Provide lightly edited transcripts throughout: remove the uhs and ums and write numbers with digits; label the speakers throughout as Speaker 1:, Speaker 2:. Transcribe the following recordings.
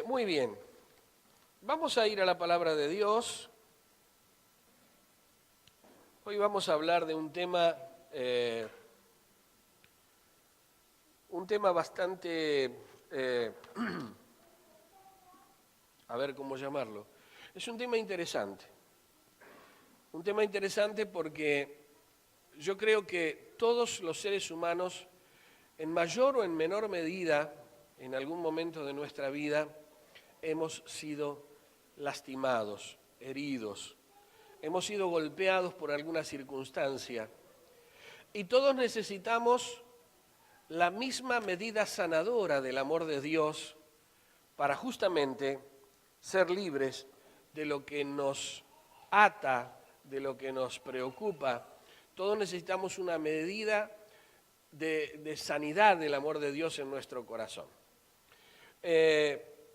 Speaker 1: Muy bien. Vamos a ir a la palabra de Dios. Hoy vamos a hablar de un tema bastante, a ver cómo llamarlo. Es un tema interesante. Un tema interesante porque yo creo que todos los seres humanos, en mayor o en menor medida, en algún momento de nuestra vida, hemos sido lastimados, heridos, hemos sido golpeados por alguna circunstancia y todos necesitamos la misma medida sanadora del amor de Dios para justamente ser libres de lo que nos ata, de lo que nos preocupa. Todos necesitamos una medida de sanidad del amor de Dios en nuestro corazón.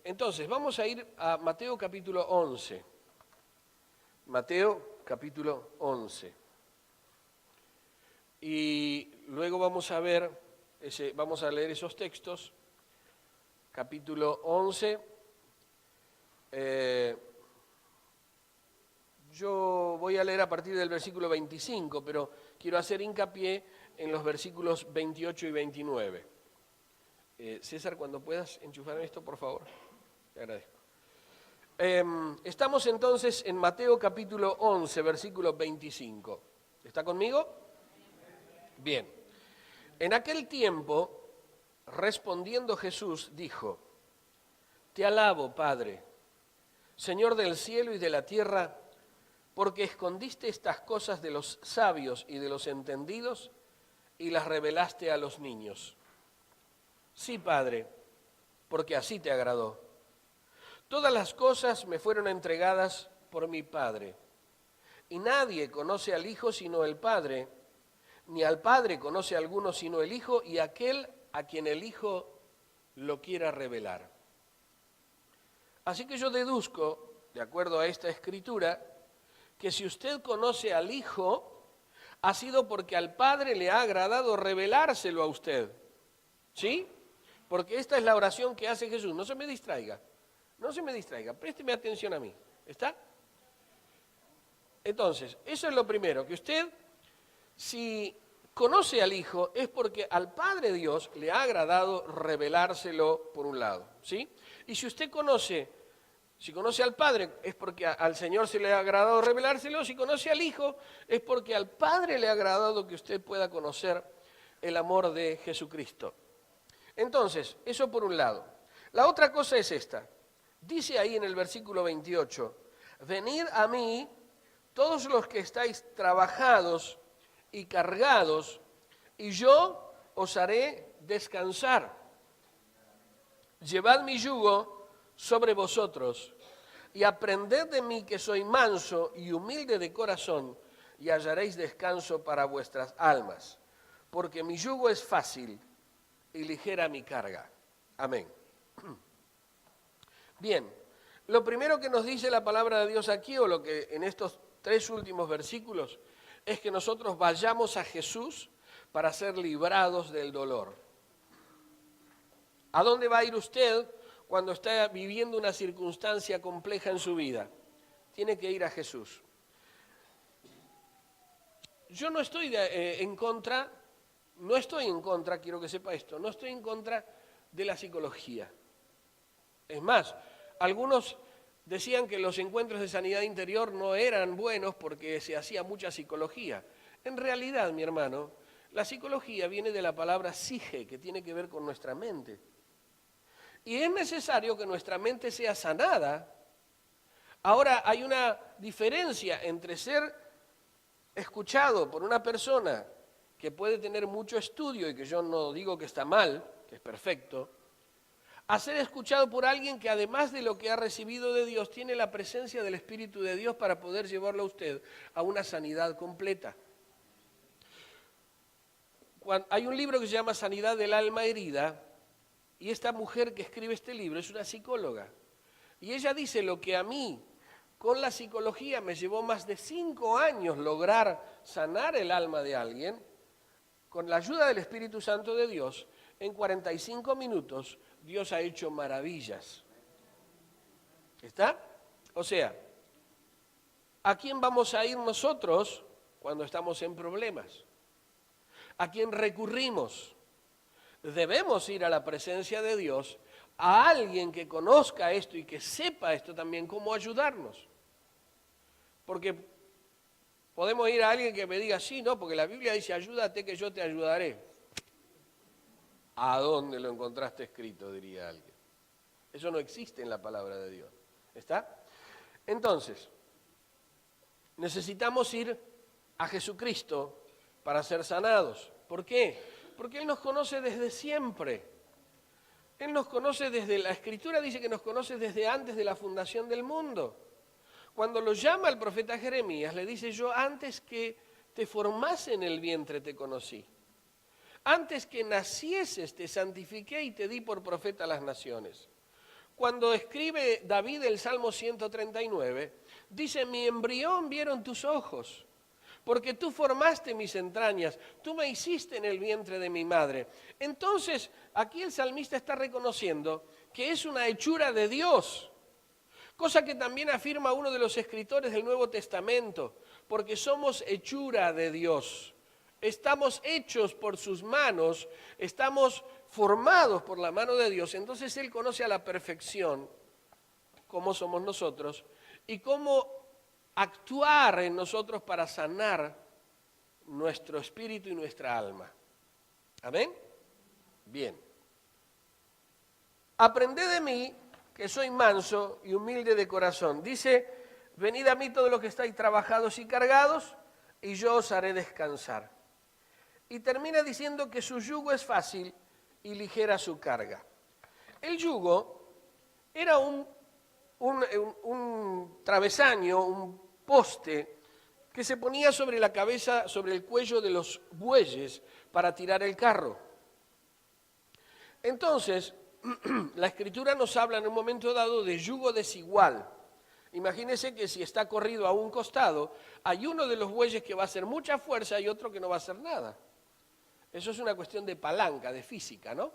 Speaker 1: Entonces, vamos a ir a Mateo capítulo 11. Mateo capítulo 11. Y luego vamos a leer esos textos. Capítulo 11. Yo voy a leer a partir del versículo 25, pero quiero hacer hincapié en los versículos 28 y 29. César, cuando puedas enchufar esto, por favor. Te agradezco. Estamos entonces en Mateo capítulo 11, versículo 25. ¿Está conmigo? Bien. En aquel tiempo, respondiendo Jesús, dijo: Te alabo, Padre, Señor del cielo y de la tierra, porque escondiste estas cosas de los sabios y de los entendidos y las revelaste a los niños. Sí, Padre, porque así te agradó. Todas las cosas me fueron entregadas por mi Padre, y nadie conoce al Hijo sino el Padre, ni al Padre conoce a alguno sino el Hijo y aquel a quien el Hijo lo quiera revelar. Así que yo deduzco, de acuerdo a esta escritura, que si usted conoce al Hijo, ha sido porque al Padre le ha agradado revelárselo a usted. ¿Sí? Porque esta es la oración que hace Jesús. No se me distraiga, présteme atención a mí. ¿Está? Entonces, eso es lo primero, que usted, si conoce al Hijo, es porque al Padre Dios le ha agradado revelárselo por un lado. ¿Sí? Y si usted si conoce al Padre, es porque al Señor se le ha agradado revelárselo. Si conoce al Hijo, es porque al Padre le ha agradado que usted pueda conocer el amor de Jesucristo. Entonces, eso por un lado. La otra cosa es esta. Dice ahí en el versículo 28, venid a mí todos los que estáis trabajados y cargados, y yo os haré descansar. Llevad mi yugo sobre vosotros y aprended de mí que soy manso y humilde de corazón y hallaréis descanso para vuestras almas, porque mi yugo es fácil y ligera mi carga. Amén. Bien, lo primero que nos dice la palabra de Dios aquí, o lo que en estos 3 últimos versículos, es que nosotros vayamos a Jesús para ser librados del dolor. ¿A dónde va a ir usted cuando está viviendo una circunstancia compleja en su vida? Tiene que ir a Jesús. Yo no estoy en contra, quiero que sepa esto, no estoy en contra de la psicología. Es más, algunos decían que los encuentros de sanidad interior no eran buenos porque se hacía mucha psicología. En realidad, mi hermano, la psicología viene de la palabra psique, que tiene que ver con nuestra mente. Y es necesario que nuestra mente sea sanada. Ahora, hay una diferencia entre ser escuchado por una persona que puede tener mucho estudio, y que yo no digo que está mal, que es perfecto, a ser escuchado por alguien que además de lo que ha recibido de Dios, tiene la presencia del Espíritu de Dios para poder llevarlo a usted a una sanidad completa. Hay un libro que se llama Sanidad del alma herida, y esta mujer que escribe este libro es una psicóloga. Y ella dice: lo que a mí, con la psicología, me llevó más de 5 años lograr sanar el alma de alguien, con la ayuda del Espíritu Santo de Dios, en 45 minutos Dios ha hecho maravillas. ¿Está? O sea, ¿a quién vamos a ir nosotros cuando estamos en problemas? ¿A quién recurrimos? Debemos ir a la presencia de Dios, a alguien que conozca esto y que sepa esto también, cómo ayudarnos. Porque podemos ir a alguien que me diga, sí, no, porque la Biblia dice, ayúdate que yo te ayudaré. ¿A dónde lo encontraste escrito?, diría alguien. Eso no existe en la palabra de Dios. ¿Está? Entonces, necesitamos ir a Jesucristo para ser sanados. ¿Por qué? Porque Él nos conoce desde siempre. Él nos conoce desde, la Escritura dice que nos conoce desde antes de la fundación del mundo. Cuando lo llama el profeta Jeremías, le dice, yo antes que te formase en el vientre te conocí. Antes que nacieses te santifiqué y te di por profeta a las naciones. Cuando escribe David el Salmo 139, dice, mi embrión vieron tus ojos, porque tú formaste mis entrañas, tú me hiciste en el vientre de mi madre. Entonces, aquí el salmista está reconociendo que es una hechura de Dios, cosa que también afirma uno de los escritores del Nuevo Testamento, porque somos hechura de Dios. Estamos hechos por sus manos, estamos formados por la mano de Dios. Entonces Él conoce a la perfección cómo somos nosotros y cómo actuar en nosotros para sanar nuestro espíritu y nuestra alma. ¿Amén? Bien. Aprended de mí, que soy manso y humilde de corazón. Dice, venid a mí todos los que estáis trabajados y cargados, y yo os haré descansar. Y termina diciendo que su yugo es fácil y ligera su carga. El yugo era un travesaño, un poste que se ponía sobre la cabeza, sobre el cuello de los bueyes para tirar el carro. Entonces, la Escritura nos habla en un momento dado de yugo desigual. Imagínese que si está corrido a un costado, hay uno de los bueyes que va a hacer mucha fuerza y otro que no va a hacer nada. Eso es una cuestión de palanca, de física, ¿no?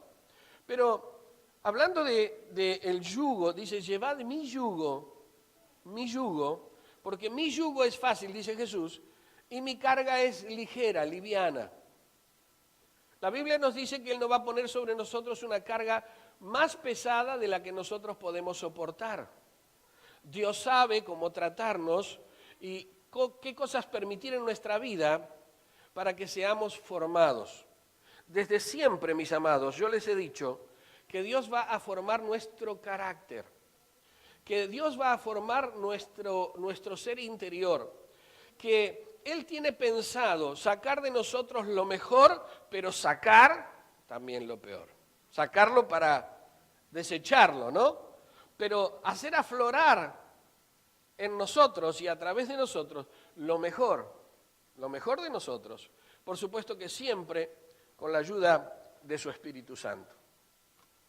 Speaker 1: Pero hablando de el yugo, dice, llevad mi yugo, porque mi yugo es fácil, dice Jesús, y mi carga es ligera, liviana. La Biblia nos dice que Él no va a poner sobre nosotros una carga más pesada de la que nosotros podemos soportar. Dios sabe cómo tratarnos y qué cosas permitir en nuestra vida para que seamos formados. Desde siempre, mis amados, yo les he dicho que Dios va a formar nuestro carácter, que Dios va a formar nuestro ser interior, que Él tiene pensado sacar de nosotros lo mejor, pero sacar también lo peor. Sacarlo para desecharlo, ¿no? Pero hacer aflorar en nosotros y a través de nosotros lo mejor de nosotros. Por supuesto que siempre con la ayuda de su Espíritu Santo.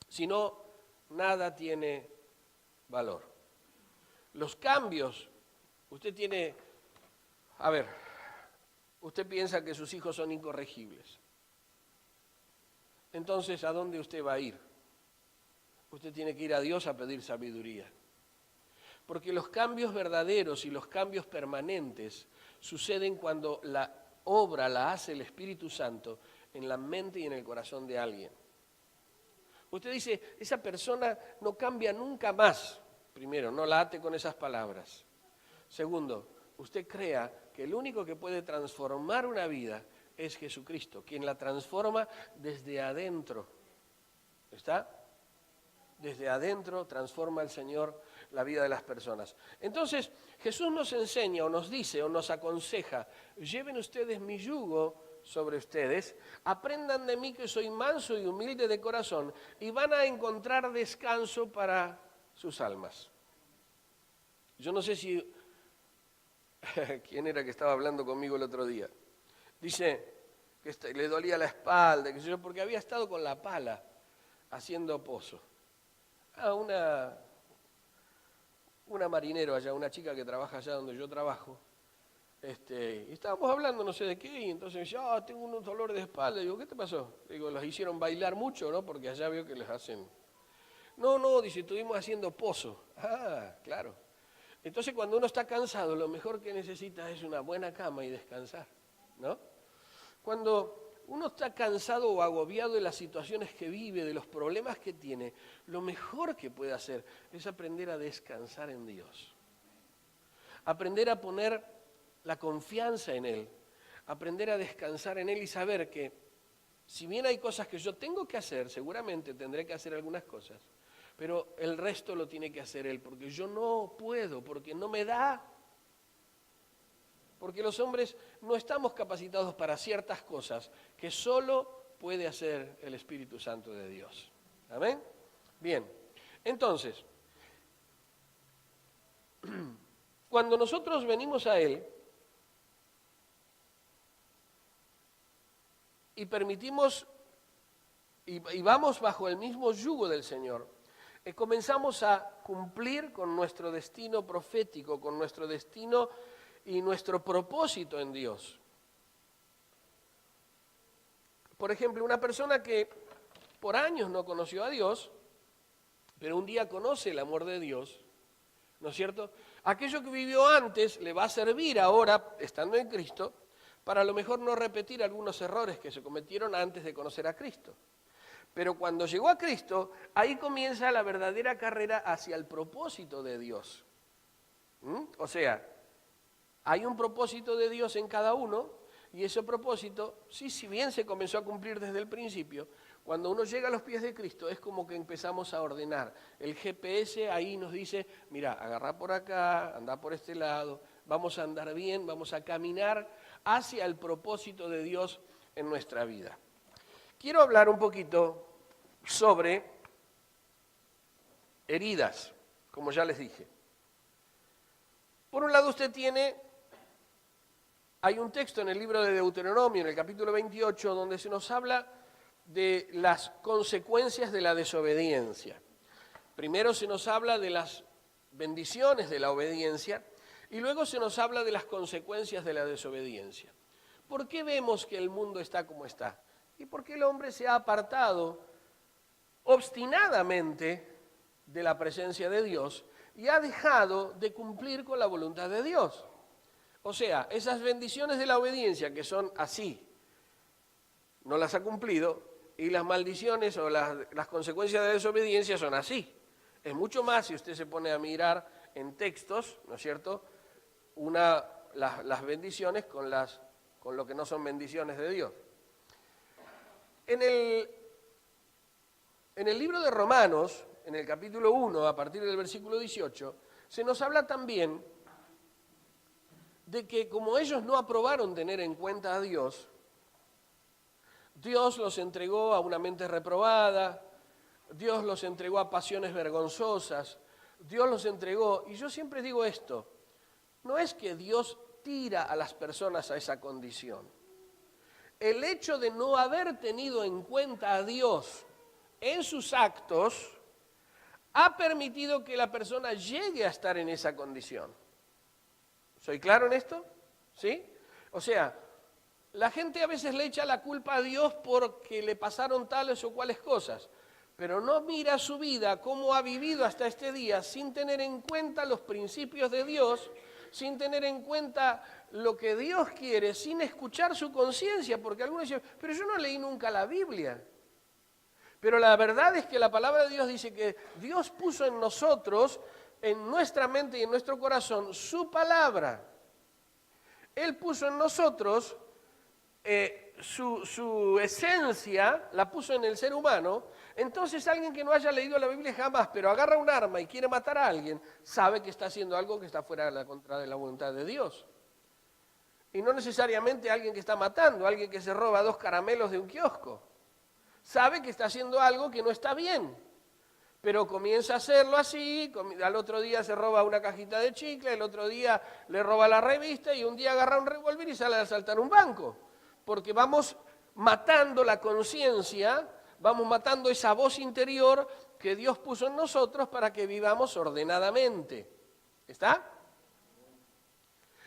Speaker 1: Si no, nada tiene valor. Los cambios, usted piensa que sus hijos son incorregibles. Entonces, ¿a dónde usted va a ir? Usted tiene que ir a Dios a pedir sabiduría. Porque los cambios verdaderos y los cambios permanentes suceden cuando la obra la hace el Espíritu Santo en la mente y en el corazón de alguien. Usted dice, esa persona no cambia nunca más. Primero, no la ate con esas palabras. Segundo, usted crea que el único que puede transformar una vida es Jesucristo, quien la transforma desde adentro. ¿Está? Desde adentro transforma el Señor la vida de las personas. Entonces, Jesús nos enseña o nos dice o nos aconseja, lleven ustedes mi yugo sobre ustedes, aprendan de mí que soy manso y humilde de corazón y van a encontrar descanso para sus almas. Yo no sé si, ¿quién era que estaba hablando conmigo el otro día? Dice que le dolía la espalda, porque había estado con la pala haciendo pozo. Una marinero allá, una chica que trabaja allá donde yo trabajo, y estábamos hablando no sé de qué, y entonces me dice, tengo un dolor de espalda. Digo, ¿qué te pasó? Digo, los hicieron bailar mucho, ¿no? Porque allá veo que les hacen. No, dice, estuvimos haciendo pozo. Ah, claro. Entonces cuando uno está cansado, lo mejor que necesita es una buena cama y descansar, ¿no? Cuando uno está cansado o agobiado de las situaciones que vive, de los problemas que tiene, lo mejor que puede hacer es aprender a descansar en Dios. Aprender a poner la confianza en Él, aprender a descansar en Él y saber que si bien hay cosas que yo tengo que hacer, seguramente tendré que hacer algunas cosas, pero el resto lo tiene que hacer Él, porque yo no puedo, porque no me da. Porque los hombres no estamos capacitados para ciertas cosas que solo puede hacer el Espíritu Santo de Dios. ¿Amén? Bien, entonces, cuando nosotros venimos a Él y permitimos y vamos bajo el mismo yugo del Señor, comenzamos a cumplir con nuestro destino profético, con nuestro destino y nuestro propósito en Dios. Por ejemplo, una persona que por años no conoció a Dios, pero un día conoce el amor de Dios, ¿no es cierto? Aquello que vivió antes le va a servir ahora, estando en Cristo, para a lo mejor no repetir algunos errores que se cometieron antes de conocer a Cristo. Pero cuando llegó a Cristo, ahí comienza la verdadera carrera hacia el propósito de Dios. O sea, hay un propósito de Dios en cada uno y ese propósito, sí, si bien se comenzó a cumplir desde el principio, cuando uno llega a los pies de Cristo es como que empezamos a ordenar. El GPS ahí nos dice, mira, agarrá por acá, andá por este lado, vamos a andar bien, vamos a caminar hacia el propósito de Dios en nuestra vida. Quiero hablar un poquito sobre heridas, como ya les dije. Por un lado hay un texto en el libro de Deuteronomio, en el capítulo 28, donde se nos habla de las consecuencias de la desobediencia. Primero se nos habla de las bendiciones de la obediencia y luego se nos habla de las consecuencias de la desobediencia. ¿Por qué vemos que el mundo está como está? Y porque el hombre se ha apartado obstinadamente de la presencia de Dios y ha dejado de cumplir con la voluntad de Dios. O sea, esas bendiciones de la obediencia que son así, no las ha cumplido, y las maldiciones o las consecuencias de la desobediencia son así. Es mucho más si usted se pone a mirar en textos, ¿no es cierto?, las bendiciones con lo que no son bendiciones de Dios. En el libro de Romanos, en el capítulo 1, a partir del versículo 18, se nos habla también de que como ellos no aprobaron tener en cuenta a Dios, Dios los entregó a una mente reprobada, Dios los entregó a pasiones vergonzosas, Dios los entregó, y yo siempre digo esto, no es que Dios tira a las personas a esa condición. El hecho de no haber tenido en cuenta a Dios en sus actos ha permitido que la persona llegue a estar en esa condición. ¿Soy claro en esto? ¿Sí? O sea, la gente a veces le echa la culpa a Dios porque le pasaron tales o cuales cosas, pero no mira su vida, cómo ha vivido hasta este día, sin tener en cuenta los principios de Dios, sin tener en cuenta lo que Dios quiere, sin escuchar su conciencia, porque algunos dicen, pero yo no leí nunca la Biblia. Pero la verdad es que la palabra de Dios dice que Dios puso en nosotros, en nuestra mente y en nuestro corazón, su palabra. Él puso en nosotros su esencia, la puso en el ser humano. Entonces alguien que no haya leído la Biblia jamás, pero agarra un arma y quiere matar a alguien, sabe que está haciendo algo que está fuera de la contra de la voluntad de Dios. Y no necesariamente alguien que está matando, alguien que se roba 2 caramelos de un kiosco. Sabe que está haciendo algo que no está bien, pero comienza a hacerlo así, al otro día se roba una cajita de chicle, el otro día le roba la revista y un día agarra un revólver y sale a asaltar un banco. Porque vamos matando la conciencia, vamos matando esa voz interior que Dios puso en nosotros para que vivamos ordenadamente. ¿Está?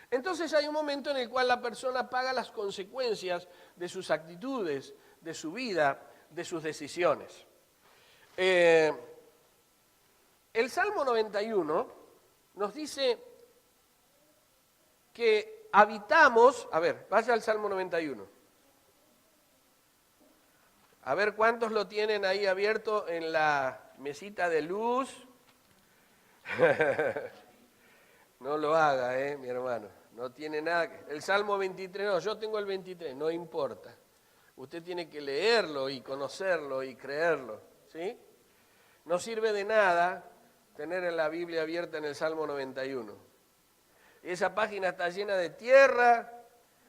Speaker 1: Entonces hay un momento en el cual la persona paga las consecuencias de sus actitudes, de su vida, de sus decisiones. El Salmo 91 nos dice que habitamos, a ver, vaya al Salmo 91. A ver cuántos lo tienen ahí abierto en la mesita de luz. No lo haga, mi hermano. No tiene nada. El Salmo 23, no, yo tengo el 23, no importa. Usted tiene que leerlo y conocerlo y creerlo, ¿sí? No sirve de nada tener en la Biblia abierta en el Salmo 91. Esa página está llena de tierra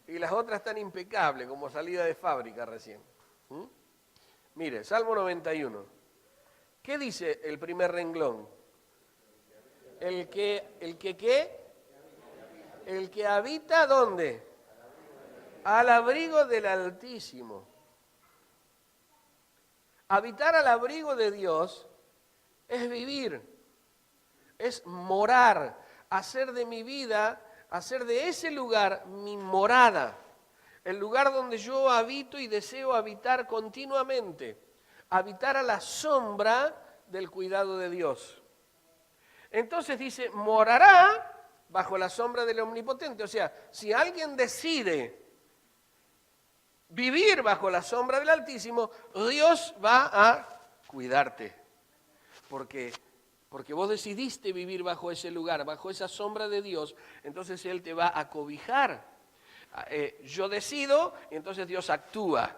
Speaker 1: y las otras están impecables, como salida de fábrica recién. Mire, Salmo 91. ¿Qué dice el primer renglón? El que habita, ¿dónde? Al abrigo del Altísimo. Habitar al abrigo de Dios es vivir, es morar, hacer de mi vida, hacer de ese lugar mi morada, el lugar donde yo habito y deseo habitar continuamente, habitar a la sombra del cuidado de Dios. Entonces dice, morará bajo la sombra del Omnipotente. O sea, si alguien decide vivir bajo la sombra del Altísimo, Dios va a cuidarte. Porque vos decidiste vivir bajo ese lugar, bajo esa sombra de Dios, entonces Él te va a cobijar. Yo decido y entonces Dios actúa.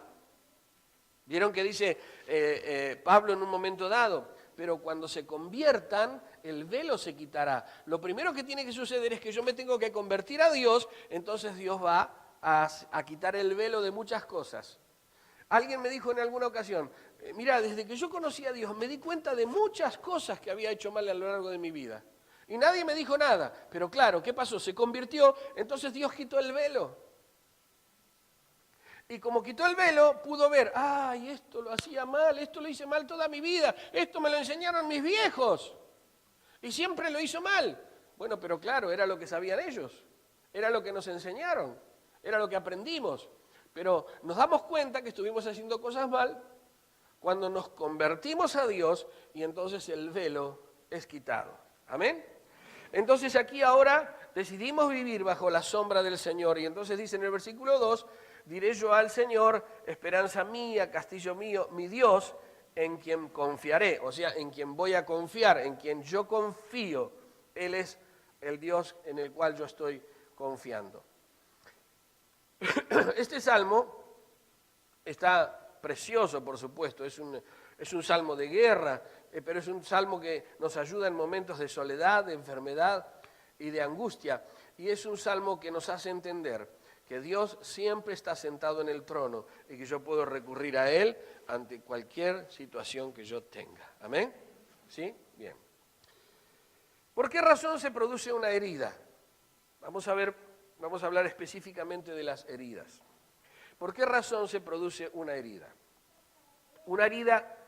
Speaker 1: ¿Vieron que dice Pablo en un momento dado? Pero cuando se conviertan, el velo se quitará. Lo primero que tiene que suceder es que yo me tengo que convertir a Dios, entonces Dios va a quitar el velo de muchas cosas. Alguien me dijo en alguna ocasión, mira, desde que yo conocí a Dios me di cuenta de muchas cosas que había hecho mal a lo largo de mi vida. Y nadie me dijo nada. Pero claro, ¿qué pasó? Se convirtió, entonces Dios quitó el velo. Y como quitó el velo, pudo ver, ay, esto lo hacía mal, esto lo hice mal toda mi vida, esto me lo enseñaron mis viejos. Y siempre lo hizo mal. Bueno, pero claro, era lo que sabían ellos, era lo que nos enseñaron, era lo que aprendimos. Pero nos damos cuenta que estuvimos haciendo cosas mal cuando nos convertimos a Dios y entonces el velo es quitado. ¿Amén? Entonces aquí ahora decidimos vivir bajo la sombra del Señor y entonces dice en el versículo 2, diré yo al Señor, esperanza mía, castillo mío, mi Dios, en quien confiaré, o sea, en quien voy a confiar, en quien yo confío. Él es el Dios en el cual yo estoy confiando. Este salmo está precioso, por supuesto, es un salmo de guerra, pero es un salmo que nos ayuda en momentos de soledad, de enfermedad y de angustia. Y es un salmo que nos hace entender que Dios siempre está sentado en el trono y que yo puedo recurrir a Él ante cualquier situación que yo tenga. ¿Amén? ¿Sí? Bien. ¿Por qué razón se produce una herida? Vamos a hablar específicamente de las heridas. ¿Por qué razón se produce una herida? Una herida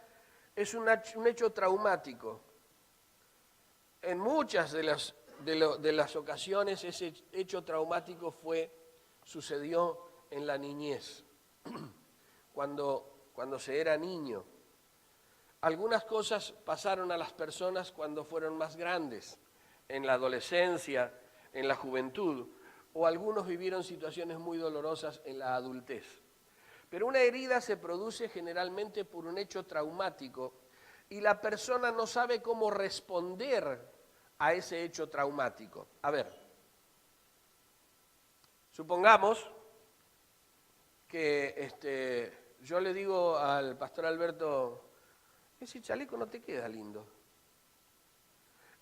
Speaker 1: es un hecho traumático. En muchas de las ocasiones ese hecho traumático sucedió en la niñez, cuando se era niño. Algunas cosas pasaron a las personas cuando fueron más grandes, en la adolescencia, en la juventud, o algunos vivieron situaciones muy dolorosas en la adultez. Pero una herida se produce generalmente por un hecho traumático y la persona no sabe cómo responder a ese hecho traumático. A ver, supongamos que yo le digo al pastor Alberto, ese chaleco no te queda lindo.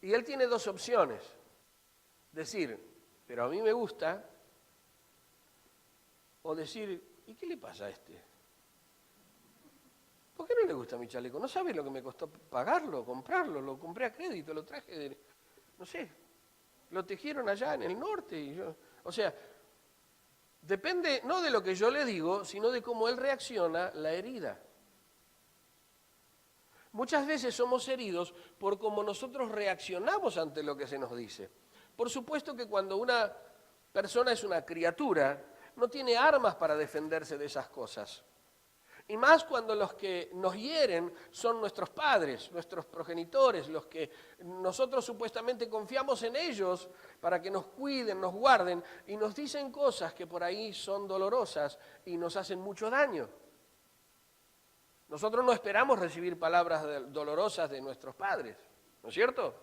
Speaker 1: Y él tiene dos opciones. Decir, pero a mí me gusta, o decir, ¿y qué le pasa a este? ¿Por qué no le gusta mi chaleco? ¿No sabe lo que me costó pagarlo, comprarlo? Lo compré a crédito, lo traje no sé, lo tejieron allá en el norte. O sea, depende no de lo que yo le digo, sino de cómo él reacciona la herida. Muchas veces somos heridos por cómo nosotros reaccionamos ante lo que se nos dice. Por supuesto que cuando una persona es una criatura, no tiene armas para defenderse de esas cosas. Y más cuando los que nos hieren son nuestros padres, nuestros progenitores, los que nosotros supuestamente confiamos en ellos para que nos cuiden, nos guarden, y nos dicen cosas que por ahí son dolorosas y nos hacen mucho daño. Nosotros no esperamos recibir palabras dolorosas de nuestros padres, ¿no es cierto?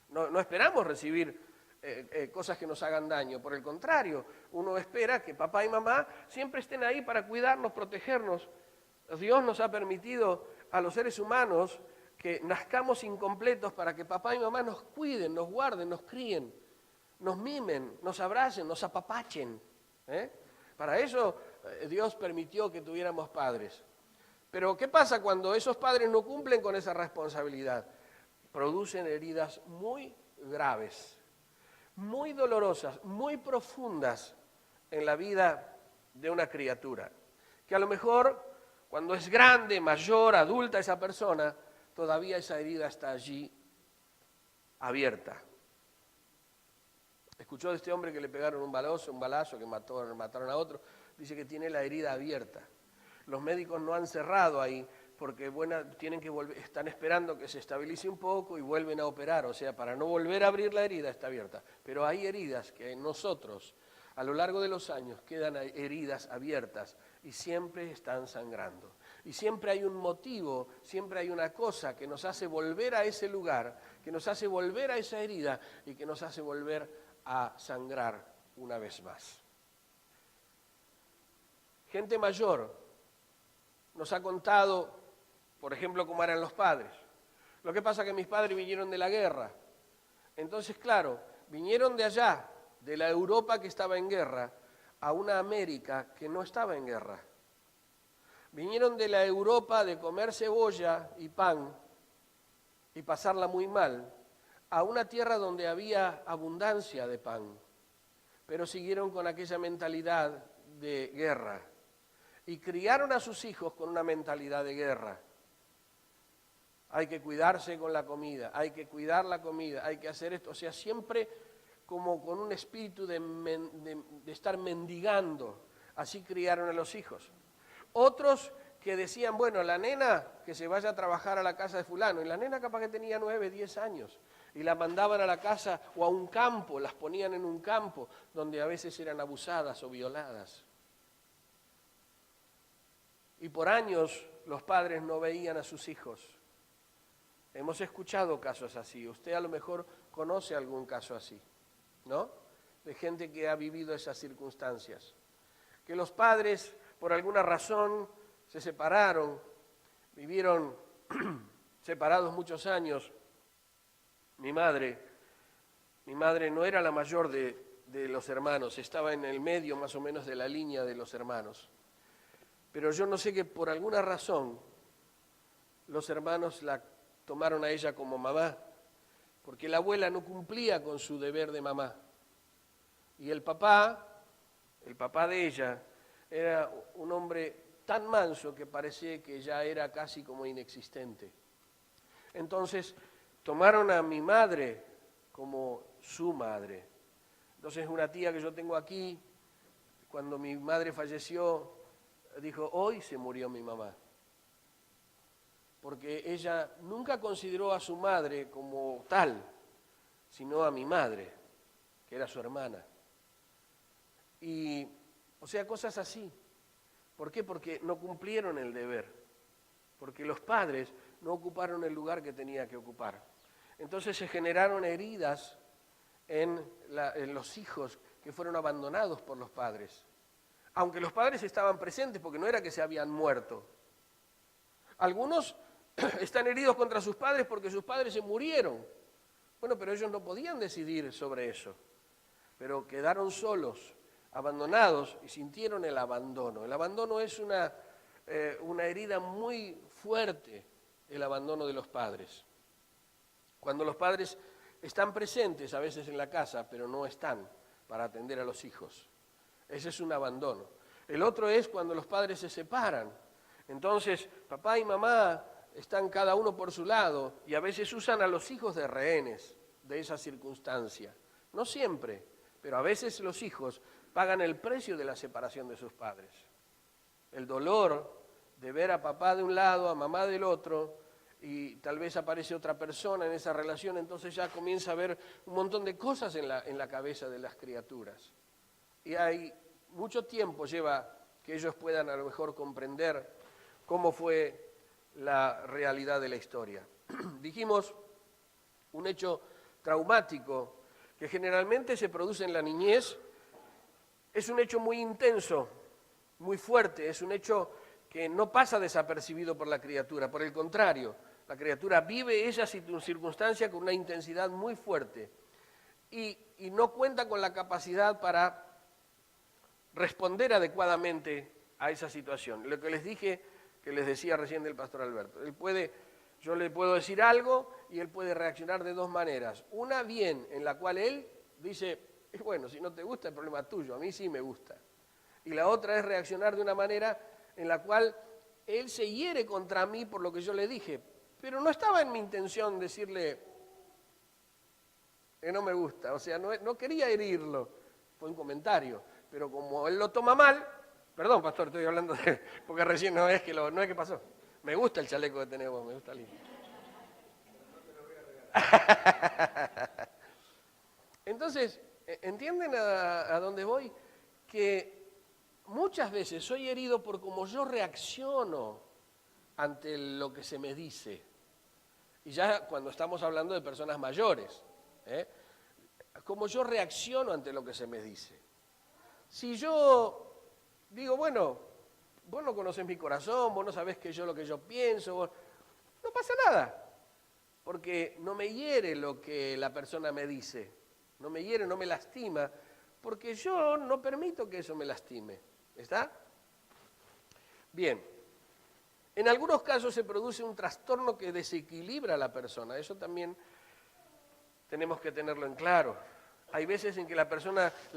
Speaker 1: No esperamos recibir cosas que nos hagan daño. Por el contrario, uno espera que papá y mamá siempre estén ahí para cuidarnos, protegernos. Dios nos ha permitido a los seres humanos que nazcamos incompletos para que papá y mamá nos cuiden, nos guarden, nos críen, nos mimen, nos abracen, nos apapachen. Para eso Dios permitió que tuviéramos padres. Pero ¿qué pasa cuando esos padres no cumplen con esa responsabilidad? Producen heridas muy graves, muy dolorosas, muy profundas en la vida de una criatura, que a lo mejor cuando es grande, mayor, adulta esa persona, todavía esa herida está allí abierta. ¿Escuchó de este hombre que le pegaron un balazo que mataron a otro? Dice que tiene la herida abierta. Los médicos no han cerrado ahí porque tienen que están esperando que se estabilice un poco y vuelven a operar. O sea, para no volver a abrir la herida está abierta. Pero hay heridas que nosotros, a lo largo de los años, quedan heridas abiertas y siempre están sangrando. Y siempre hay un motivo, siempre hay una cosa que nos hace volver a ese lugar, que nos hace volver a esa herida y que nos hace volver a sangrar una vez más. Gente mayor nos ha contado, por ejemplo, cómo eran los padres. Lo que pasa es que mis padres vinieron de la guerra. Entonces, claro, vinieron de allá, de la Europa que estaba en guerra, a una América que no estaba en guerra. Vinieron de la Europa de comer cebolla y pan y pasarla muy mal, a una tierra donde había abundancia de pan, pero siguieron con aquella mentalidad de guerra. Y criaron a sus hijos con una mentalidad de guerra. Hay que cuidarse con la comida, hay que cuidar la comida, hay que hacer esto. O sea, siempre como con un espíritu de estar mendigando. Así criaron a los hijos. Otros que decían, bueno, la nena que se vaya a trabajar a la casa de fulano. Y la nena capaz que tenía 9, 10 años. Y la mandaban a la casa o a un campo, las ponían en un campo donde a veces eran abusadas o violadas. Y por años los padres no veían a sus hijos. Hemos escuchado casos así. Usted a lo mejor conoce algún caso así, ¿no? De gente que ha vivido esas circunstancias. Que los padres, por alguna razón, se separaron, vivieron separados muchos años. Mi madre no era la mayor de los hermanos, estaba en el medio más o menos de la línea de los hermanos. Pero yo no sé que por alguna razón los hermanos la tomaron a ella como mamá, porque la abuela no cumplía con su deber de mamá. Y el papá de ella, era un hombre tan manso que parecía que ya era casi como inexistente. Entonces tomaron a mi madre como su madre. Entonces una tía que yo tengo aquí, cuando mi madre falleció, dijo, hoy se murió mi mamá. Porque ella nunca consideró a su madre como tal, sino a mi madre, que era su hermana. Y, o sea, cosas así. ¿Por qué? Porque no cumplieron el deber. Porque los padres no ocuparon el lugar que tenía que ocupar. Entonces se generaron heridas en los hijos que fueron abandonados por los padres. Aunque los padres estaban presentes, porque no era que se habían muerto. Algunos están heridos contra sus padres porque sus padres se murieron. Bueno, pero ellos no podían decidir sobre eso. Pero quedaron solos, abandonados y sintieron el abandono. El abandono es una herida muy fuerte, el abandono de los padres. Cuando los padres están presentes a veces en la casa, pero no están para atender a los hijos. Ese es un abandono. El otro es cuando los padres se separan. Entonces, papá y mamá están cada uno por su lado y a veces usan a los hijos de rehenes de esa circunstancia. No siempre, pero a veces los hijos pagan el precio de la separación de sus padres. El dolor de ver a papá de un lado, a mamá del otro, y tal vez aparece otra persona en esa relación, entonces ya comienza a haber un montón de cosas en la cabeza de las criaturas. Y hay mucho tiempo lleva que ellos puedan a lo mejor comprender cómo fue la realidad de la historia. Dijimos un hecho traumático que generalmente se produce en la niñez, es un hecho muy intenso, muy fuerte, es un hecho que no pasa desapercibido por la criatura, por el contrario, la criatura vive esa circunstancia con una intensidad muy fuerte y no cuenta con la capacidad para responder adecuadamente a esa situación. Lo que les dije, que les decía recién del pastor Alberto, yo le puedo decir algo y él puede reaccionar de dos maneras. Una bien, en la cual él dice, bueno, si no te gusta, el problema es tuyo, a mí sí me gusta. Y la otra es reaccionar de una manera en la cual él se hiere contra mí por lo que yo le dije, pero no estaba en mi intención decirle que no me gusta, o sea, no quería herirlo, fue un comentario, pero como él lo toma mal, perdón pastor, estoy hablando porque recién no es que pasó, me gusta el chaleco que tenés vos, me gusta lindo. Entonces, ¿entienden a dónde voy? Que muchas veces soy herido por cómo yo reacciono ante lo que se me dice. Y ya cuando estamos hablando de personas mayores, cómo yo reacciono ante lo que se me dice. Si yo digo, bueno, vos no conocés mi corazón, vos no sabés lo que yo pienso, no pasa nada. Porque no me hiere lo que la persona me dice, no me hiere, no me lastima, porque yo no permito que eso me lastime. ¿Está? Bien. En algunos casos se produce un trastorno que desequilibra a la persona, eso también tenemos que tenerlo en claro. Hay veces en que la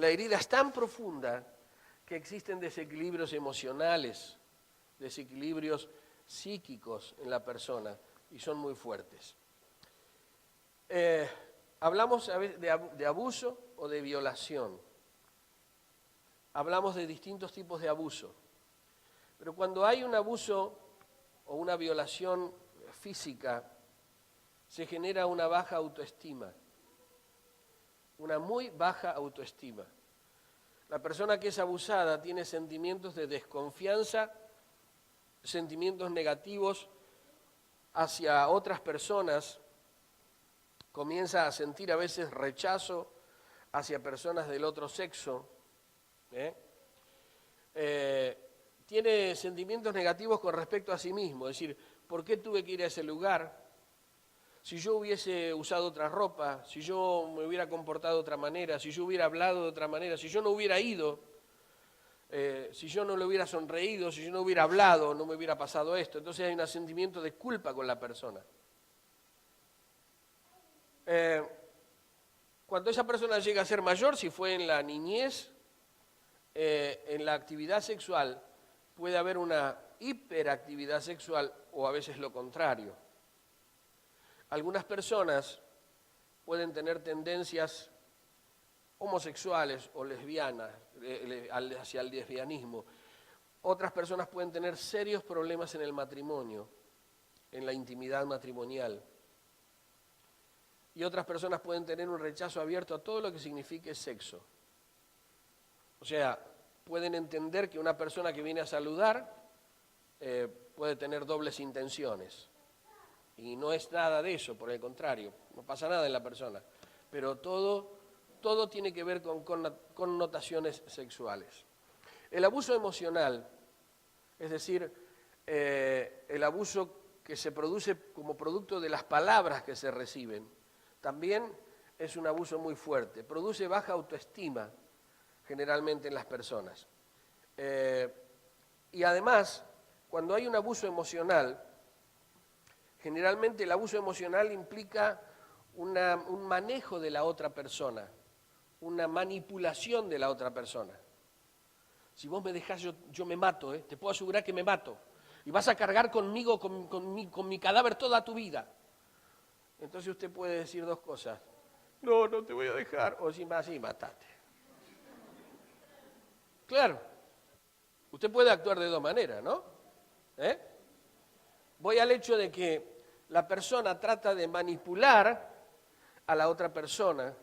Speaker 1: herida es tan profunda que existen desequilibrios emocionales, desequilibrios psíquicos en la persona y son muy fuertes. Hablamos a veces de abuso o de violación. Hablamos de distintos tipos de abuso. Pero cuando hay un abuso o una violación física, se genera una baja autoestima, una muy baja autoestima. La persona que es abusada tiene sentimientos de desconfianza, sentimientos negativos hacia otras personas, comienza a sentir a veces rechazo hacia personas del otro sexo, tiene sentimientos negativos con respecto a sí mismo, es decir, ¿por qué tuve que ir a ese lugar? Si yo hubiese usado otra ropa, si yo me hubiera comportado de otra manera, si yo hubiera hablado de otra manera, si yo no hubiera ido, si yo no le hubiera sonreído, si yo no hubiera hablado, no me hubiera pasado esto. Entonces hay un sentimiento de culpa con la persona. Cuando esa persona llega a ser mayor, si fue en la niñez, en la actividad sexual, puede haber una hiperactividad sexual o a veces lo contrario. Algunas personas pueden tener tendencias homosexuales o lesbianas, hacia el lesbianismo. Otras personas pueden tener serios problemas en el matrimonio, en la intimidad matrimonial. Y otras personas pueden tener un rechazo abierto a todo lo que signifique sexo. O sea, pueden entender que una persona que viene a saludar puede tener dobles intenciones. Y no es nada de eso, por el contrario, no pasa nada en la persona. Pero todo tiene que ver con connotaciones sexuales. El abuso emocional, es decir, el abuso que se produce como producto de las palabras que se reciben, también es un abuso muy fuerte. Produce baja autoestima generalmente en las personas. Y además, cuando hay un abuso emocional, generalmente el abuso emocional implica un manejo de la otra persona, una manipulación de la otra persona. Si vos me dejás, yo me mato, te puedo asegurar que me mato. Y vas a cargar conmigo, con mi cadáver toda tu vida. Entonces usted puede decir dos cosas. No te voy a dejar. O si más, sí, matate. Claro. Usted puede actuar de dos maneras, ¿no? ¿Eh? Voy al hecho de que la persona trata de manipular a la otra persona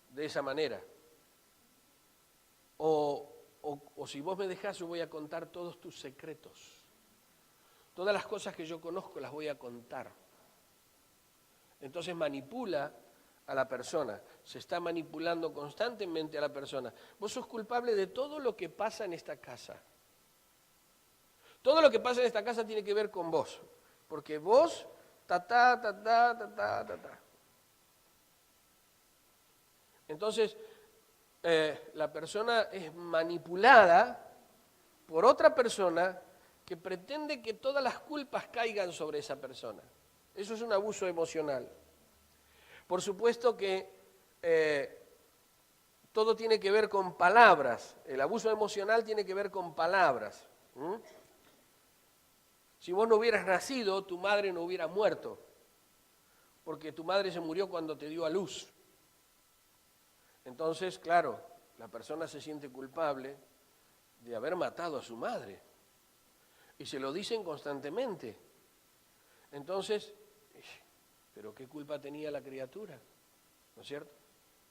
Speaker 1: de esa manera. O si vos me dejás, yo voy a contar todos tus secretos. Todas las cosas que yo conozco las voy a contar. Entonces manipula a la persona, se está manipulando constantemente a la persona. Vos sos culpable de todo lo que pasa en esta casa. Todo lo que pasa en esta casa tiene que ver con vos, porque vos, Entonces, la persona es manipulada por otra persona que pretende que todas las culpas caigan sobre esa persona. Eso es un abuso emocional. Por supuesto que todo tiene que ver con palabras. El abuso emocional tiene que ver con palabras. Si vos no hubieras nacido, tu madre no hubiera muerto, porque tu madre se murió cuando te dio a luz. Entonces, claro, la persona se siente culpable de haber matado a su madre. Y se lo dicen constantemente. Entonces, ¿pero qué culpa tenía la criatura? ¿No es cierto?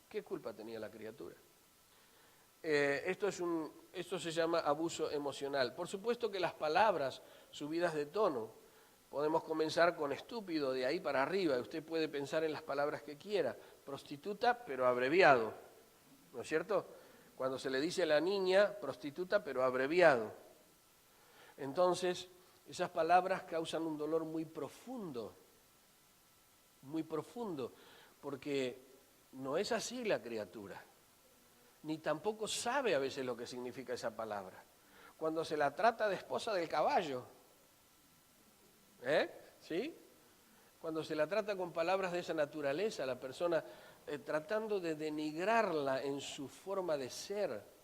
Speaker 1: ¿Qué culpa tenía la criatura? Esto se llama abuso emocional. Por supuesto que las palabras subidas de tono, podemos comenzar con estúpido de ahí para arriba. Usted puede pensar en las palabras que quiera. Prostituta, pero abreviado. ¿No es cierto? Cuando se le dice a la niña, prostituta, pero abreviado. Entonces, esas palabras causan un dolor muy profundo, porque no es así la criatura, ni tampoco sabe a veces lo que significa esa palabra. Cuando se la trata de esposa del caballo, ¿sí? Cuando se la trata con palabras de esa naturaleza, la persona tratando de denigrarla en su forma de ser,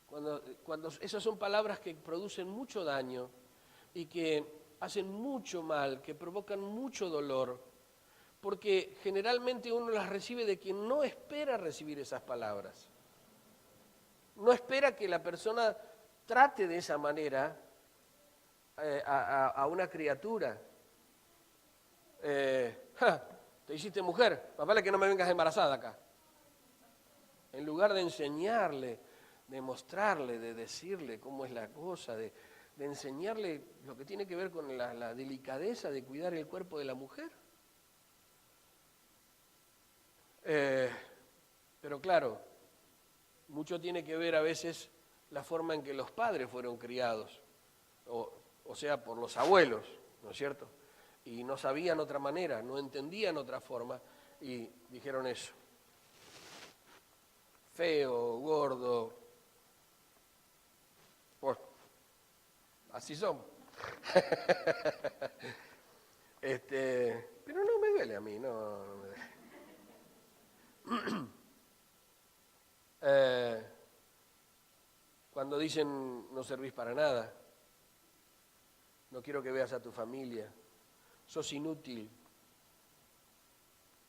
Speaker 1: cuando esas son palabras que producen mucho daño y que hacen mucho mal, que provocan mucho dolor, porque generalmente uno las recibe de quien no espera recibir esas palabras. No espera que la persona trate de esa manera a una criatura. Te hiciste mujer, más vale que no me vengas embarazada acá. En lugar de enseñarle, de mostrarle, de decirle cómo es la cosa, de enseñarle lo que tiene que ver con la delicadeza de cuidar el cuerpo de la mujer. Pero claro, mucho tiene que ver a veces la forma en que los padres fueron criados, o sea, por los abuelos, ¿no es cierto? Y no sabían otra manera, no entendían otra forma, y dijeron eso. Feo, gordo, pues así son. Pero no me duele a mí, no me duele. Cuando dicen no servís para nada, no quiero que veas a tu familia, sos inútil,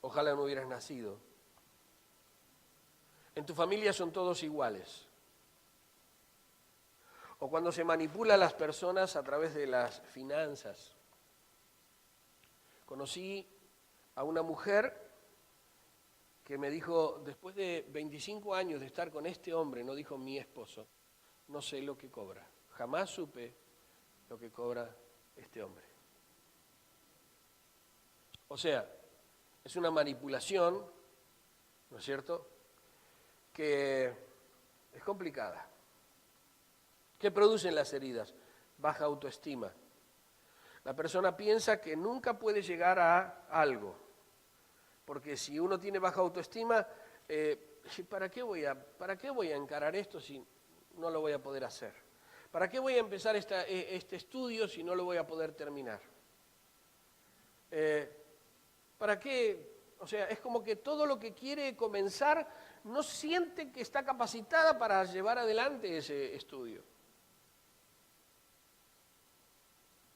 Speaker 1: ojalá no hubieras nacido. En tu familia son todos iguales. O cuando se manipula a las personas a través de las finanzas. Conocí a una mujer que me dijo, después de 25 años de estar con este hombre, no dijo mi esposo, no sé lo que cobra. Jamás supe lo que cobra este hombre. O sea, es una manipulación, ¿no es cierto?, que es complicada. ¿Qué producen las heridas? Baja autoestima. La persona piensa que nunca puede llegar a algo, porque si uno tiene baja autoestima, ¿para qué voy a encarar esto si no lo voy a poder hacer? ¿Para qué voy a empezar este estudio si no lo voy a poder terminar? ¿Para qué? O sea, es como que todo lo que quiere comenzar no siente que está capacitada para llevar adelante ese estudio.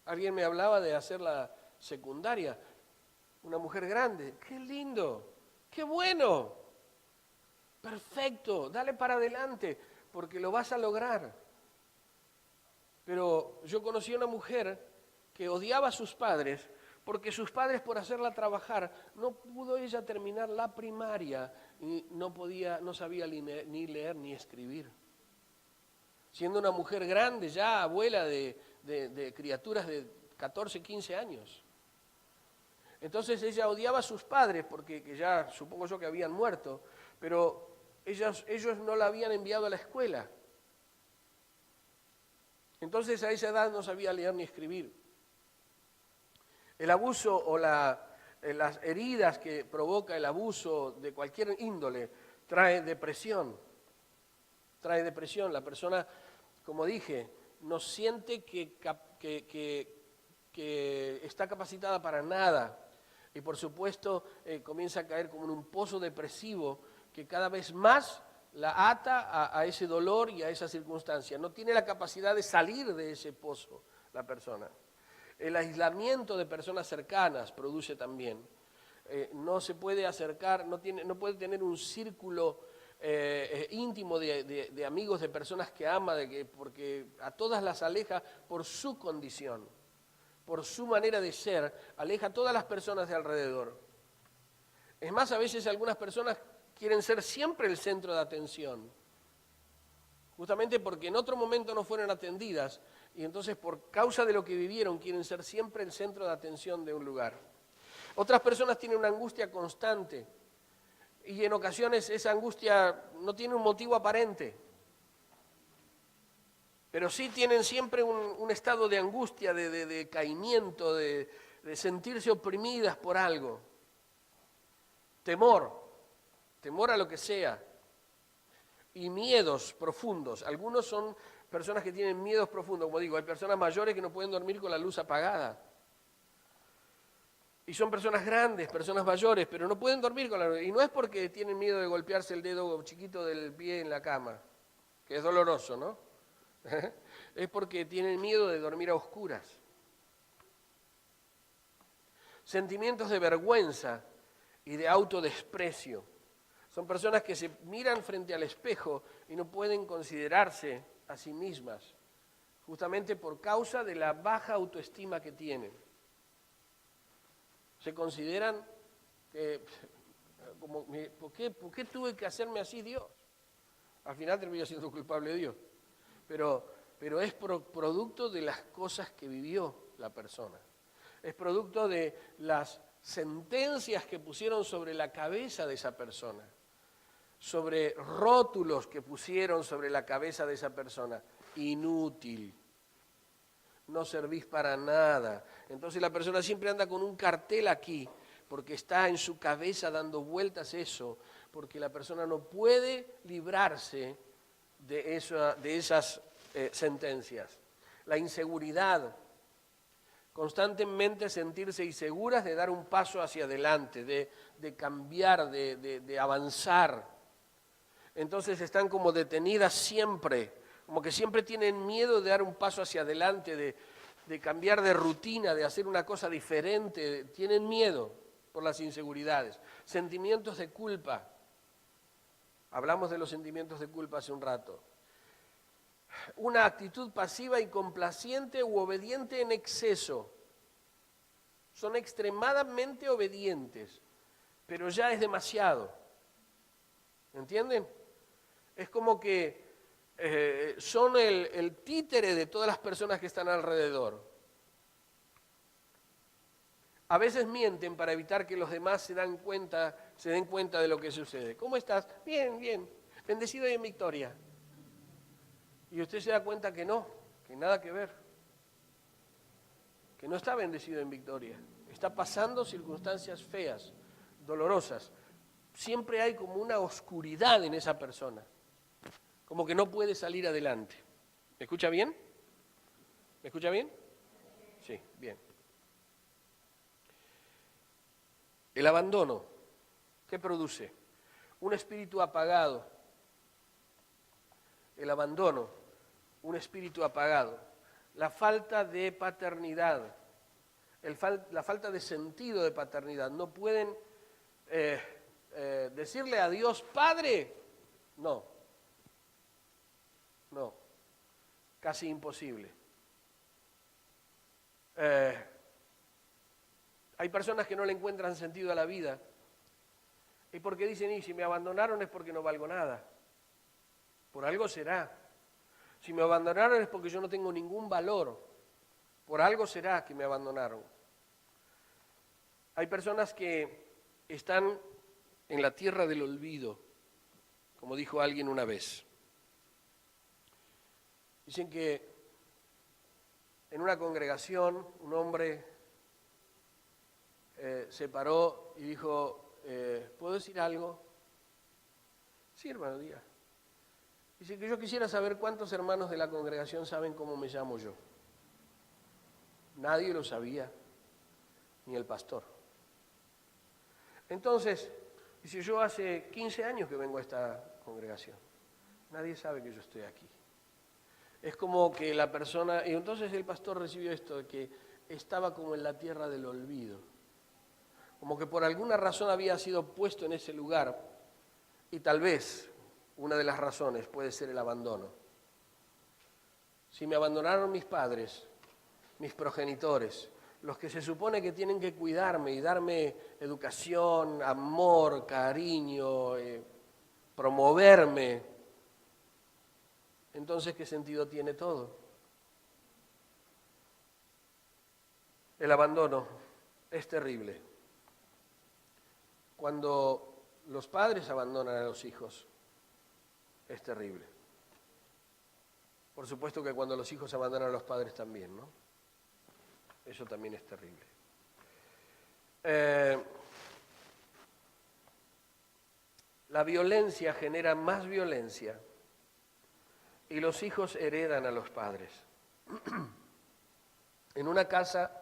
Speaker 1: Alguien me hablaba de hacer la secundaria, una mujer grande, qué lindo, qué bueno, perfecto, dale para adelante, porque lo vas a lograr. Pero yo conocí a una mujer que odiaba a sus padres porque sus padres, por hacerla trabajar, no pudo ella terminar la primaria y no sabía ni leer ni escribir. Siendo una mujer grande, ya abuela de criaturas de 14, 15 años. Entonces ella odiaba a sus padres porque que ya supongo yo que habían muerto, pero ellos no la habían enviado a la escuela. Entonces a esa edad no sabía leer ni escribir. El abuso o las heridas que provoca el abuso de cualquier índole trae depresión. Trae depresión. La persona, como dije, no siente que está capacitada para nada. Y por supuesto comienza a caer como en un pozo depresivo que cada vez más la ata a ese dolor y a esa circunstancia. No tiene la capacidad de salir de ese pozo la persona. El aislamiento de personas cercanas produce también. No se puede acercar, no puede tener un círculo íntimo de amigos, de personas que ama, porque a todas las aleja por su condición, por su manera de ser, aleja a todas las personas de alrededor. Es más, a veces algunas personas quieren ser siempre el centro de atención, justamente porque en otro momento no fueron atendidas y entonces por causa de lo que vivieron quieren ser siempre el centro de atención de un lugar. Otras personas tienen una angustia constante y en ocasiones esa angustia no tiene un motivo aparente, pero sí tienen siempre un estado de angustia, de decaimiento, de sentirse oprimidas por algo. Temor a lo que sea. Y miedos profundos. Algunos son personas que tienen miedos profundos, como digo, hay personas mayores que no pueden dormir con la luz apagada. Y son personas grandes, personas mayores, pero no pueden dormir con la luz. Y no es porque tienen miedo de golpearse el dedo chiquito del pie en la cama, que es doloroso, ¿no? Es porque tienen miedo de dormir a oscuras. Sentimientos de vergüenza y de autodesprecio. Son personas que se miran frente al espejo y no pueden considerarse a sí mismas, justamente por causa de la baja autoestima que tienen. Se consideran como, ¿por qué tuve que hacerme así Dios? Al final termina siendo culpable Dios. Pero es producto de las cosas que vivió la persona. Es producto de las sentencias que pusieron sobre la cabeza de esa persona, sobre rótulos que pusieron sobre la cabeza de esa persona. Inútil, no servís para nada. Entonces la persona siempre anda con un cartel aquí, porque está en su cabeza dando vueltas eso, porque la persona no puede librarse de esas sentencias. La inseguridad, constantemente sentirse inseguras de dar un paso hacia adelante, de cambiar, de avanzar. Entonces están como detenidas siempre, como que siempre tienen miedo de dar un paso hacia adelante, de cambiar de rutina, de hacer una cosa diferente. Tienen miedo por las inseguridades. Sentimientos de culpa. Hablamos de los sentimientos de culpa hace un rato. Una actitud pasiva y complaciente u obediente en exceso. Son extremadamente obedientes, pero ya es demasiado. ¿Entienden? Es como que son el títere de todas las personas que están alrededor. A veces mienten para evitar que los demás se den cuenta de lo que sucede. ¿Cómo estás? Bien, bien. Bendecido y en victoria. Y usted se da cuenta que no, que nada que ver. Que no está bendecido en victoria. Está pasando circunstancias feas, dolorosas. Siempre hay como una oscuridad en esa persona. Como que no puede salir adelante. ¿Me escucha bien? ¿Me escucha bien? Sí, bien. El abandono, ¿qué produce? Un espíritu apagado. El abandono, un espíritu apagado. La falta de paternidad, la falta de sentido de paternidad. No pueden decirle a Dios, Padre, no, casi imposible. Hay personas que no le encuentran sentido a la vida y porque dicen, y si me abandonaron es porque no valgo nada. Por algo será. Si me abandonaron es porque yo no tengo ningún valor. Por algo será que me abandonaron. Hay personas que están en la tierra del olvido, como dijo alguien una vez. Dicen que en una congregación un hombre se paró y dijo, ¿puedo decir algo? Sí, hermano, diga. Dice que yo quisiera saber cuántos hermanos de la congregación saben cómo me llamo yo. Nadie lo sabía, ni el pastor. Entonces, dice, yo hace 15 años que vengo a esta congregación. Nadie sabe que yo estoy aquí. Es como que la persona, y entonces el pastor recibió esto, de que estaba como en la tierra del olvido. Como que por alguna razón había sido puesto en ese lugar, y tal vez una de las razones puede ser el abandono. Si me abandonaron mis padres, mis progenitores, los que se supone que tienen que cuidarme y darme educación, amor, cariño, promoverme, entonces ¿qué sentido tiene todo? El abandono es terrible. Cuando los padres abandonan a los hijos, es terrible. Por supuesto que cuando los hijos abandonan a los padres también, ¿no? Eso también es terrible. La violencia genera más violencia y los hijos heredan a los padres. En una casa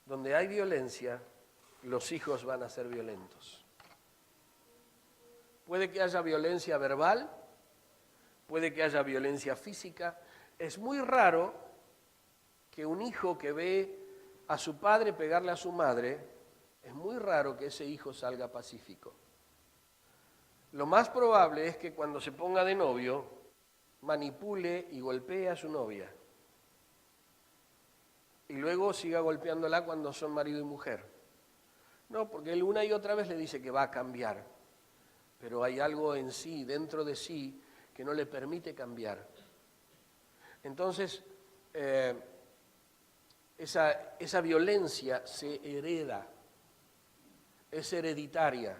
Speaker 1: donde hay violencia, los hijos van a ser violentos. Puede que haya violencia verbal, puede que haya violencia física. Es muy raro que un hijo que ve a su padre pegarle a su madre, es muy raro que ese hijo salga pacífico. Lo más probable es que cuando se ponga de novio, manipule y golpee a su novia. Y luego siga golpeándola cuando son marido y mujer. No, porque él una y otra vez le dice que va a cambiar. Pero hay algo en sí, dentro de sí, que no le permite cambiar. Entonces, esa violencia se hereda, es hereditaria.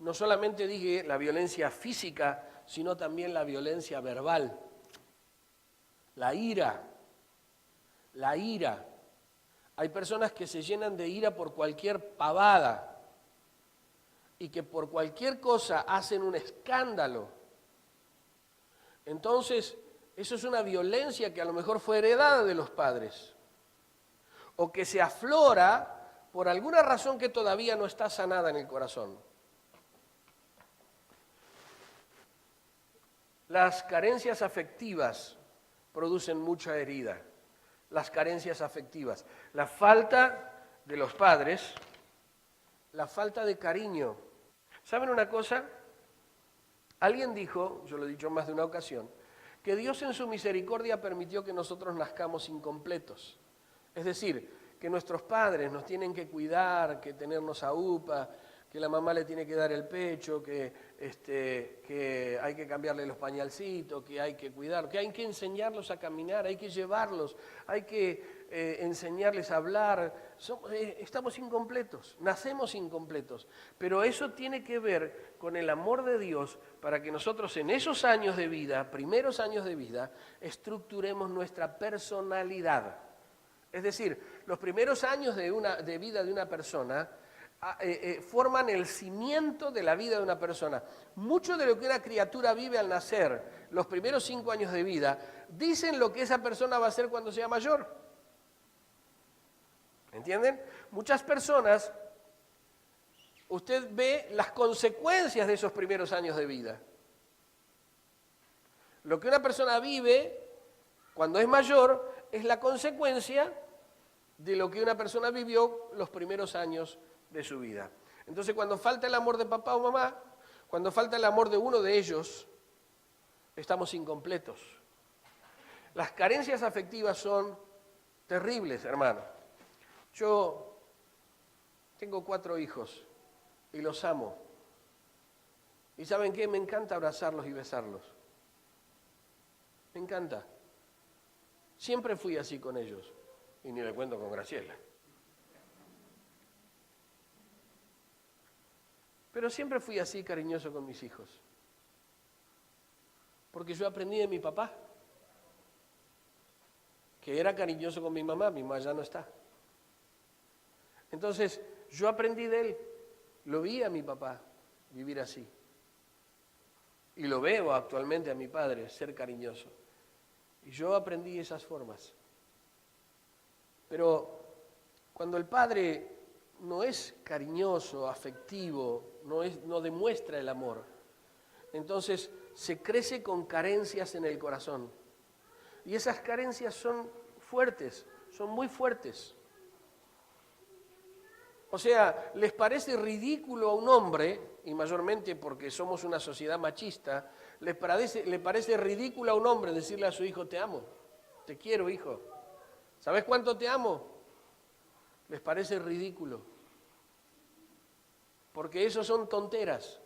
Speaker 1: No solamente dije la violencia física, sino también la violencia verbal. La ira. Hay personas que se llenan de ira por cualquier pavada y que por cualquier cosa hacen un escándalo. Entonces, eso es una violencia que a lo mejor fue heredada de los padres o que se aflora por alguna razón que todavía no está sanada en el corazón. Las carencias afectivas producen mucha herida. Las carencias afectivas, la falta de los padres, la falta de cariño. ¿Saben una cosa? Alguien dijo, yo lo he dicho más de una ocasión, que Dios en su misericordia permitió que nosotros nazcamos incompletos. Es decir, que nuestros padres nos tienen que cuidar, que tenernos a UPA, que la mamá le tiene que dar el pecho, que hay que cambiarle los pañalcitos, que hay que cuidar, que hay que enseñarlos a caminar, hay que llevarlos, hay que enseñarles a hablar. Estamos incompletos, nacemos incompletos, pero eso tiene que ver con el amor de Dios para que nosotros en esos años de vida, primeros años de vida, estructuremos nuestra personalidad. Es decir, los primeros años de vida de una persona forman el cimiento de la vida de una persona. Mucho de lo que una criatura vive al nacer, los primeros 5 años de vida, dicen lo que esa persona va a hacer cuando sea mayor. ¿Entienden? Muchas personas, usted ve las consecuencias de esos primeros años de vida. Lo que una persona vive cuando es mayor es la consecuencia de lo que una persona vivió los primeros años de su vida. Entonces, cuando falta el amor de papá o mamá, cuando falta el amor de uno de ellos, estamos incompletos. Las carencias afectivas son terribles, hermano. Yo tengo 4 hijos y los amo. ¿Y saben qué? Me encanta abrazarlos y besarlos. Me encanta. Siempre fui así con ellos. Y ni le cuento con Graciela. Pero siempre fui así cariñoso con mis hijos. Porque yo aprendí de mi papá, que era cariñoso con mi mamá ya no está. Entonces, yo aprendí de él, lo vi a mi papá vivir así. Y lo veo actualmente a mi padre, ser cariñoso. Y yo aprendí esas formas. Pero cuando el padre no es cariñoso, afectivo, no demuestra el amor, entonces se crece con carencias en el corazón. Y esas carencias son fuertes, son muy fuertes. O sea, les parece ridículo a un hombre, y mayormente porque somos una sociedad machista, le parece ridículo a un hombre decirle a su hijo, te amo, te quiero, hijo. ¿Sabes cuánto te amo? Les parece ridículo. Porque eso son tonteras.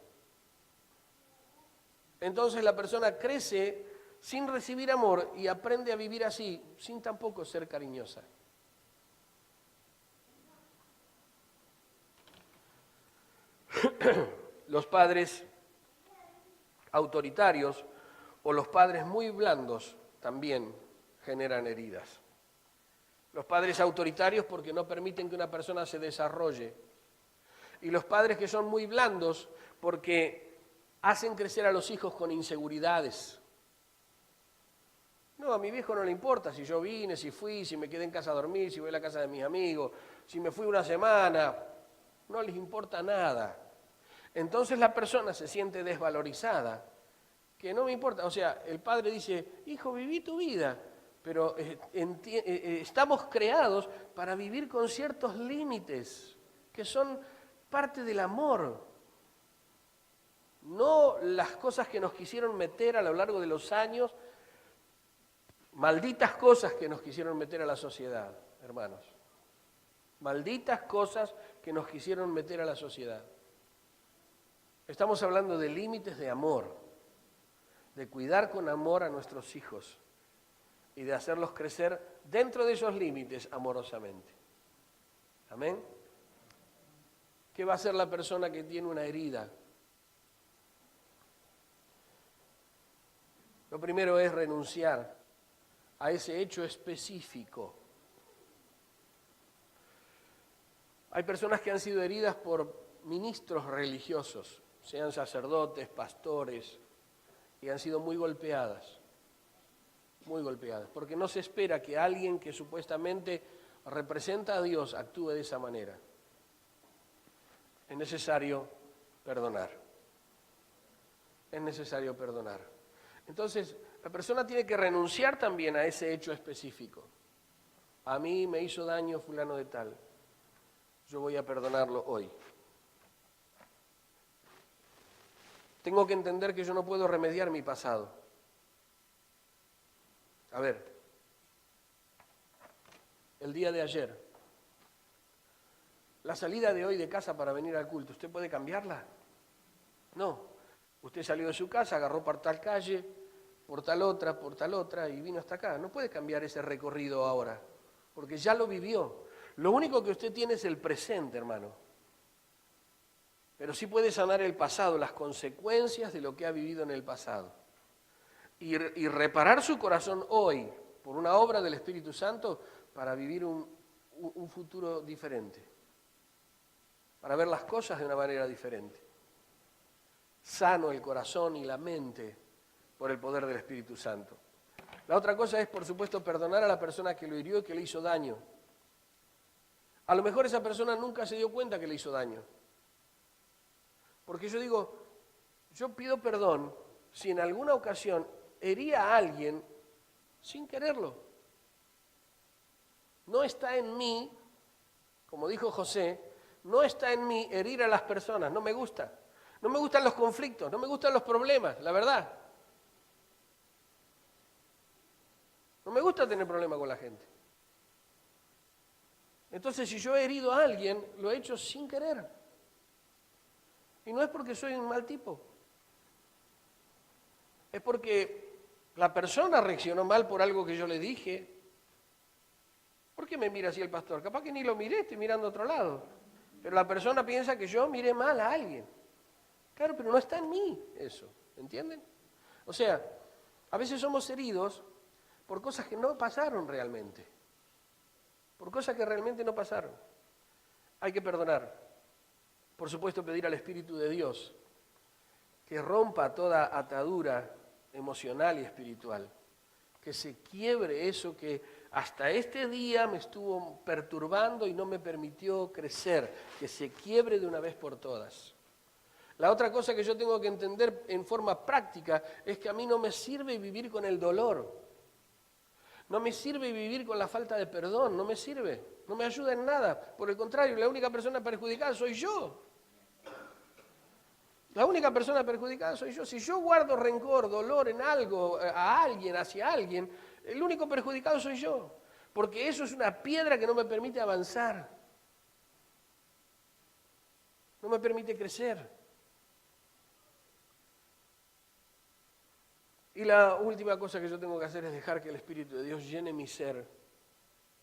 Speaker 1: Entonces la persona crece sin recibir amor y aprende a vivir así, sin tampoco ser cariñosa. Los padres autoritarios o los padres muy blandos también generan heridas. Los padres autoritarios porque no permiten que una persona se desarrolle. Y los padres que son muy blandos porque hacen crecer a los hijos con inseguridades. No, a mi viejo no le importa si yo vine, si fui, si me quedé en casa a dormir, si voy a la casa de mis amigos, si me fui una semana. No les importa nada. Entonces la persona se siente desvalorizada, que no me importa. O sea, el padre dice, hijo, viví tu vida, pero estamos creados para vivir con ciertos límites, que son parte del amor. No las cosas que nos quisieron meter a lo largo de los años, malditas cosas que nos quisieron meter a la sociedad, hermanos. Malditas cosas que nos quisieron meter a la sociedad. Estamos hablando de límites de amor, de cuidar con amor a nuestros hijos y de hacerlos crecer dentro de esos límites amorosamente. ¿Amén? ¿Qué va a hacer la persona que tiene una herida? Lo primero es renunciar a ese hecho específico. Hay personas que han sido heridas por ministros religiosos, sean sacerdotes, pastores, y han sido muy golpeadas, porque no se espera que alguien que supuestamente representa a Dios actúe de esa manera. Es necesario perdonar. Es necesario perdonar. Entonces, la persona tiene que renunciar también a ese hecho específico. A mí me hizo daño fulano de tal. Yo voy a perdonarlo hoy. Tengo que entender que yo no puedo remediar mi pasado. A ver, el día de ayer, la salida de hoy de casa para venir al culto, ¿usted puede cambiarla? No. Usted salió de su casa, agarró por tal calle, por tal otra y vino hasta acá. No puede cambiar ese recorrido ahora, porque ya lo vivió. Lo único que usted tiene es el presente, hermano. Pero sí puede sanar el pasado, las consecuencias de lo que ha vivido en el pasado. Y reparar su corazón hoy por una obra del Espíritu Santo para vivir un futuro diferente. Para ver las cosas de una manera diferente. Sano el corazón y la mente por el poder del Espíritu Santo. La otra cosa es, por supuesto, perdonar a la persona que lo hirió y que le hizo daño. A lo mejor esa persona nunca se dio cuenta que le hizo daño. Porque yo digo, yo pido perdón si en alguna ocasión hería a alguien sin quererlo. No está en mí, como dijo José, no está en mí herir a las personas, no me gusta. No me gustan los conflictos, no me gustan los problemas, la verdad. No me gusta tener problemas con la gente. Entonces, si yo he herido a alguien, lo he hecho sin querer. Y no es porque soy un mal tipo. Es porque la persona reaccionó mal por algo que yo le dije. ¿Por qué me mira así el pastor? Capaz que ni lo miré, estoy mirando a otro lado. Pero la persona piensa que yo miré mal a alguien. Claro, pero no está en mí eso, ¿entienden? O sea, a veces somos heridos por cosas que no pasaron realmente. Por cosas que realmente no pasaron. Hay que perdonar. Por supuesto, pedir al Espíritu de Dios que rompa toda atadura emocional y espiritual. Que se quiebre eso que hasta este día me estuvo perturbando y no me permitió crecer. Que se quiebre de una vez por todas. La otra cosa que yo tengo que entender en forma práctica es que a mí no me sirve vivir con el dolor. No me sirve vivir con la falta de perdón, no me sirve, no me ayuda en nada. Por el contrario, la única persona perjudicada soy yo. La única persona perjudicada soy yo. Si yo guardo rencor, dolor en algo, a alguien, hacia alguien, el único perjudicado soy yo. Porque eso es una piedra que no me permite avanzar. No me permite crecer. Y la última cosa que yo tengo que hacer es dejar que el Espíritu de Dios llene mi ser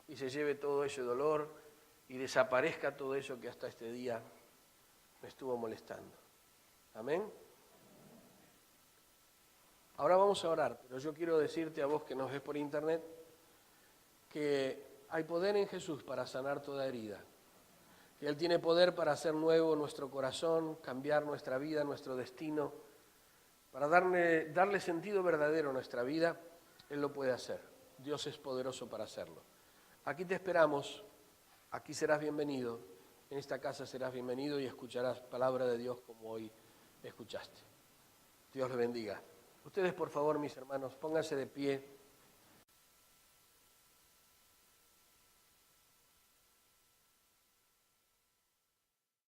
Speaker 1: y se lleve todo ese dolor y desaparezca todo eso que hasta este día me estuvo molestando. Amén. Ahora vamos a orar, pero yo quiero decirte a vos que nos ves por internet que hay poder en Jesús para sanar toda herida. Que Él tiene poder para hacer nuevo nuestro corazón, cambiar nuestra vida, nuestro destino. Para darle sentido verdadero a nuestra vida, Él lo puede hacer. Dios es poderoso para hacerlo. Aquí te esperamos, aquí serás bienvenido, en esta casa serás bienvenido y escucharás palabra de Dios como hoy escuchaste. Dios le bendiga. Ustedes, por favor, mis hermanos, pónganse de pie.